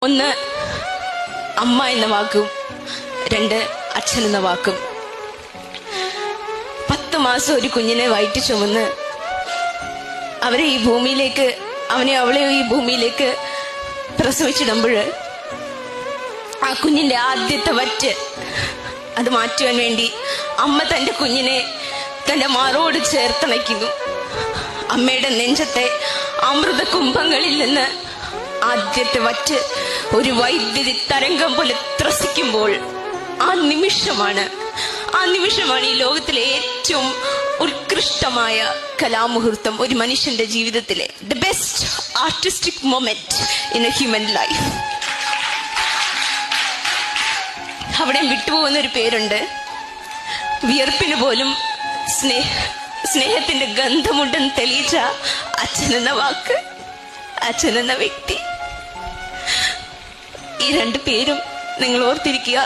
ഒന്ന് അമ്മ എന്ന വാക്കും, രണ്ട് അച്ഛൻ എന്ന വാക്കും. 10 മാസം ഒരു കുഞ്ഞിനെ വയറ്റി ചുമന്ന് അവനെ അവളെ ഈ ഭൂമിയിലേക്ക് പ്രസവിച്ചിടുമ്പോൾ ആ കുഞ്ഞിന്റെ ആദ്യത്തെ വറ്റ് അത് മാറ്റുവാൻ വേണ്ടി അമ്മ തന്റെ കുഞ്ഞിനെ തന്റെ മാറോട് ചേർത്തണയ്ക്കുന്നു. അമ്മയുടെ നെഞ്ചത്തെ അമൃത കുംഭങ്ങളിൽ നിന്ന് ആദ്യത്തെ വറ്റ് ഒരു വൈദ്യുതി തരംഗം പോലെ ത്രസിക്കുമ്പോൾ ആ നിമിഷമാണ് ഈ ലോകത്തിലെ ഏറ്റവും ഉത്കൃഷ്ടമായ കലാമുഹൂർത്തം ഒരു മനുഷ്യന്റെ ജീവിതത്തിലെ the best artistic moment in A human life. അവിടെ വിട്ടുപോകുന്നൊരു പേരുണ്ട്. വിയർപ്പിന് പോലും സ്നേഹത്തിന്റെ ഗന്ധമുണ്ടെന്ന് തെളിയിച്ച അച്ഛനെന്ന വാക്ക്, അച്ഛനെന്ന വ്യക്തി. ഈ 2 പേരും നിങ്ങൾ ഓർത്തിരിക്കുക.